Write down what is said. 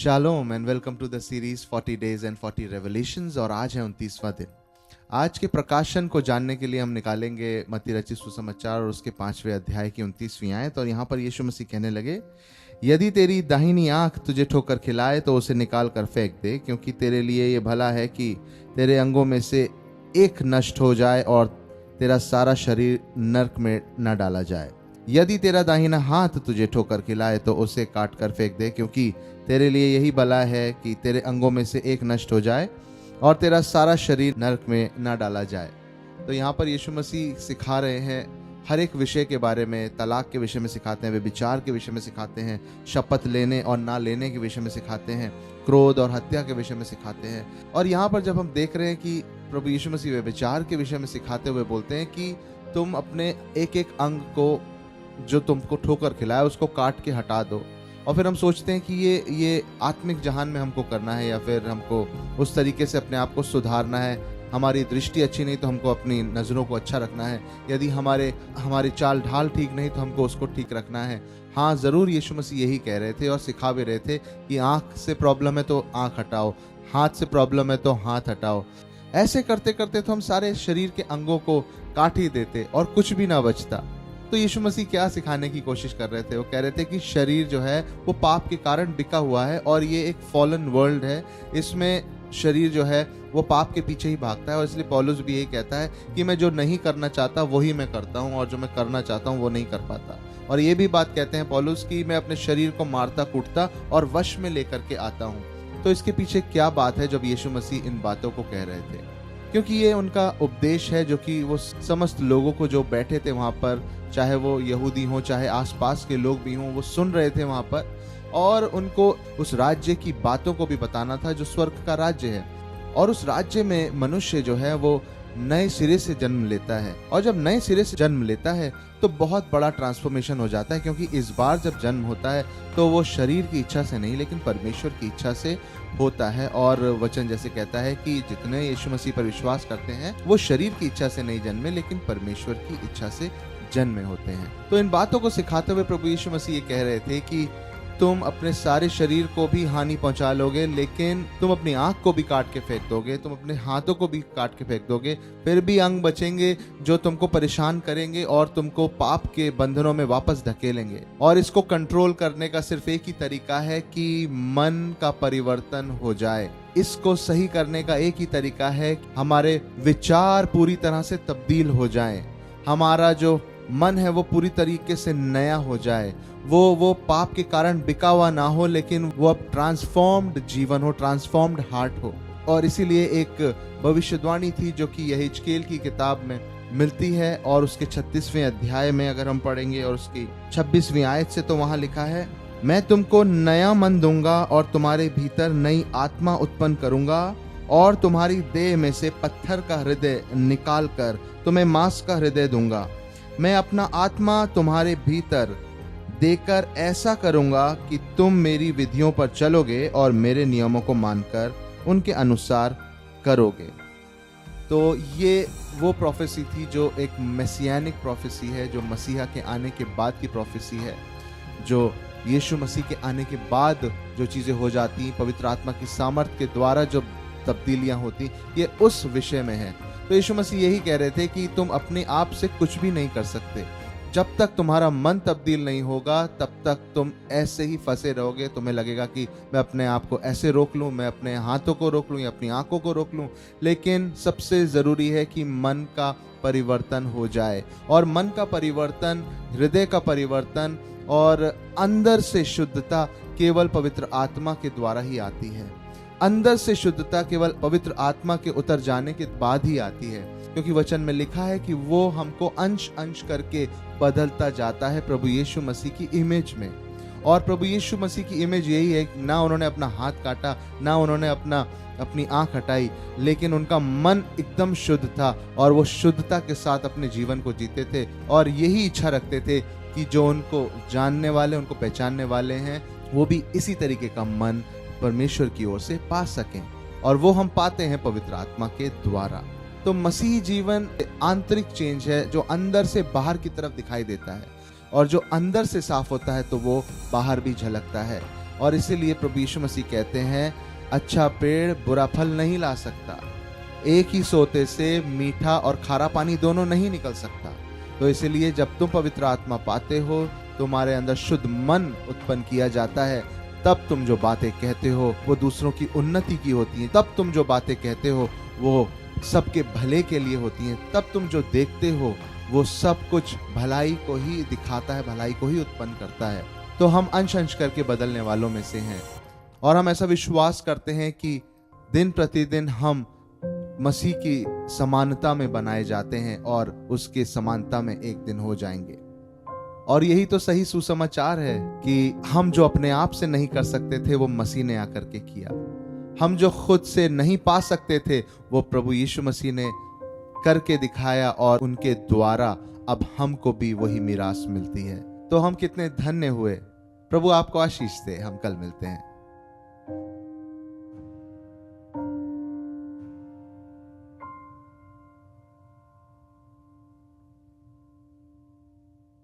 Shalom and welcome to the series 40 days and 40 revelations. और आज है 29वां दिन। आज के प्रकाशन को जानने के लिए हम निकालेंगे मत्ती रचित सुसमाचार और उसके 5वें अध्याय की 29वीं आयत। और यहाँ पर यीशु मसीह कहने लगे, यदि तेरी दाहिनी आंख तुझे ठोकर खिलाए तो उसे निकाल कर फेंक दे, क्योंकि तेरे लिए ये भला है कि तेरे अंगों में से एक नष्ट हो जाए और तेरा सारा शरीर नरक में न डाला जाए। यदि तेरा दाहिना हाथ तुझे ठोकर खिलाए तो उसे काट कर फेंक दे, क्योंकि तेरे लिए यही भला है कि तेरे अंगों में से एक नष्ट हो जाए और तेरा सारा शरीर नरक में न डाला जाए। तो यहाँ पर यीशु मसीह सिखा रहे हैं हर एक विषय के बारे में। तलाक के विषय में सिखाते हैं, व्यभिचार के विषय में सिखाते हैं, शपथ लेने और ना लेने के विषय में सिखाते हैं, क्रोध और हत्या के विषय में सिखाते हैं। और यहाँ पर जब हम देख रहे हैं कि प्रभु यीशु मसीह व्यभिचार के विषय में सिखाते हुए बोलते हैं कि तुम अपने एक एक अंग को जो तुमको ठोकर खिलाए उसको काट के हटा दो। और फिर हम सोचते हैं कि ये आत्मिक जहान में हमको करना है या फिर हमको उस तरीके से अपने आप को सुधारना है। हमारी दृष्टि अच्छी नहीं तो हमको अपनी नज़रों को अच्छा रखना है। यदि हमारी चाल ढाल ठीक नहीं तो हमको उसको ठीक रखना है। हाँ, ज़रूर यीशु मसीह यही कह रहे थे और सिखा भी रहे थे कि आँख से प्रॉब्लम है तो आँख हटाओ, हाथ से प्रॉब्लम है तो हाथ हटाओ। ऐसे करते करते तो हम सारे शरीर के अंगों को काट ही देते और कुछ भी ना बचता। तो यीशु मसीह क्या सिखाने की कोशिश कर रहे थे? वो कह रहे थे कि शरीर जो है वो पाप के कारण बिका हुआ है और ये एक फॉलन वर्ल्ड है। इसमें शरीर जो है वो पाप के पीछे ही भागता है। और इसलिए पौलुस भी यही कहता है कि मैं जो नहीं करना चाहता वही मैं करता हूँ और जो मैं करना चाहता हूँ वो नहीं कर पाता। और ये भी बात कहते हैं पौलुस कि मैं अपने शरीर को मारता कूटता और वश में लेकर के आता हूँ। तो इसके पीछे क्या बात है जब यीशु मसीह इन बातों को कह रहे थे? क्योंकि ये उनका उपदेश है जो कि वो समस्त लोगों को जो बैठे थे वहाँ पर, चाहे वो यहूदी हों चाहे आसपास के लोग भी हों, वो सुन रहे थे वहाँ पर। और उनको उस राज्य की बातों को भी बताना था जो स्वर्ग का राज्य है। और उस राज्य में मनुष्य जो है वो नए सिरे से जन्म लेता है। और जब नए सिरे से जन्म लेता है तो बहुत बड़ा ट्रांसफॉर्मेशन हो जाता है, क्योंकि इस बार जब जन्म होता है तो वो शरीर की इच्छा से नहीं लेकिन परमेश्वर की इच्छा से होता है। और वचन जैसे कहता है कि जितने यीशु मसीह पर विश्वास करते हैं वो शरीर की इच्छा से नहीं जन्मे लेकिन परमेश्वर की इच्छा से जन्मे होते हैं। तो इन बातों को सिखाते हुए प्रभु यीशु मसीह ये कह रहे थे कि तुम अपने सारे शरीर को भी हानि पहुंचा लोगे, लेकिन तुम अपनी आंख को भी काट के फेंक दोगे, तुम अपने हाथों को भी काट के फेंक दोगे, फिर भी अंग बचेंगे जो तुमको परेशान करेंगे और तुमको पाप के बंधनों में वापस धकेलेंगे। और इसको कंट्रोल करने का सिर्फ एक ही तरीका है कि मन का परिवर्तन हो जाए। इसको सही करने का एक ही तरीका है, हमारे विचार पूरी तरह से तब्दील हो जाएं, हमारा जो मन है वो पूरी तरीके से नया हो जाए, वो पाप के कारण बिका हुआ ना हो लेकिन वो अब ट्रांसफॉर्म्ड जीवन हो, ट्रांसफॉर्म्ड हार्ट हो। और इसीलिए एक भविष्यवाणी थी जो कि यहेजकेल की किताब में मिलती है और उसके 36वें अध्याय में अगर हम पढ़ेंगे और उसकी 26वीं आयत से, तो वहां लिखा है, मैं तुमको नया मन दूंगा और तुम्हारे भीतर नई आत्मा उत्पन्न करूंगा और तुम्हारी देह में से पत्थर का हृदय निकाल कर तुम्हें मांस का हृदय दूंगा। मैं अपना आत्मा तुम्हारे भीतर देकर ऐसा करूंगा कि तुम मेरी विधियों पर चलोगे और मेरे नियमों को मानकर उनके अनुसार करोगे। तो ये वो प्रोफेसी थी जो एक मेसियानिक प्रोफेसी है, जो मसीहा के आने के बाद की प्रोफेसी है, जो यीशु मसीह के आने के बाद जो चीज़ें हो जाती, पवित्र आत्मा की सामर्थ के द्वारा जो तब्दीलियां होती, ये उस विषय में है। तो यीशु मसीह यही कह रहे थे कि तुम अपने आप से कुछ भी नहीं कर सकते। जब तक तुम्हारा मन तब्दील नहीं होगा तब तक तुम ऐसे ही फंसे रहोगे। तुम्हें लगेगा कि मैं अपने आप को ऐसे रोक लूं, मैं अपने हाथों को रोक लूं या अपनी आंखों को रोक लूं, लेकिन सबसे ज़रूरी है कि मन का परिवर्तन हो जाए। और मन का परिवर्तन, हृदय का परिवर्तन और अंदर से शुद्धता केवल पवित्र आत्मा के द्वारा ही आती है। अंदर से शुद्धता केवल पवित्र आत्मा के उतर जाने के बाद ही आती है, क्योंकि वचन में लिखा है कि वो हमको अंश अंश करके बदलता जाता है प्रभु यीशु मसीह की इमेज में। और प्रभु यीशु मसीह की इमेज यही है कि ना उन्होंने अपना हाथ काटा, ना उन्होंने अपनी आंख हटाई, लेकिन उनका मन एकदम शुद्ध था और वो शुद्धता के साथ अपने जीवन को जीते थे। और यही इच्छा रखते थे कि जो उनको जानने वाले, उनको पहचानने वाले हैं, वो भी इसी तरीके का मन परमेश्वर की ओर से पा सकें। और वो हम पाते हैं पवित्र आत्मा के द्वारा। तो मसीही जीवन आंतरिक चेंज है जो अंदर से बाहर की तरफ दिखाई देता है, और जो अंदर से साफ होता है तो वो बाहर भी झलकता है। और इसीलिए प्रभु यीशु मसीह कहते हैं, अच्छा पेड़ बुरा फल नहीं ला सकता, एक ही सोते से मीठा और खारा पानी दोनों नहीं निकल सकता। तो इसीलिए जब तुम पवित्र आत्मा पाते हो, तुम्हारे अंदर शुद्ध मन उत्पन्न किया जाता है, तब तुम जो बातें कहते हो वो दूसरों की उन्नति की होती हैं। तब तुम जो बातें कहते हो वो सबके भले के लिए होती हैं। तब तुम जो देखते हो वो सब कुछ भलाई को ही दिखाता है, भलाई को ही उत्पन्न करता है। तो हम अंश अंश करके बदलने वालों में से हैं, और हम ऐसा विश्वास करते हैं कि दिन प्रतिदिन हम मसीह की समानता में बनाए जाते हैं और उसके समानता में एक दिन हो जाएंगे। और यही तो सही सुसमाचार है कि हम जो अपने आप से नहीं कर सकते थे वो मसीह ने आकर के किया। हम जो खुद से नहीं पा सकते थे वो प्रभु यीशु मसीह ने करके दिखाया, और उनके द्वारा अब हमको भी वही मीरास मिलती है। तो हम कितने धन्य हुए। प्रभु आपको आशीष दे। हम कल मिलते हैं।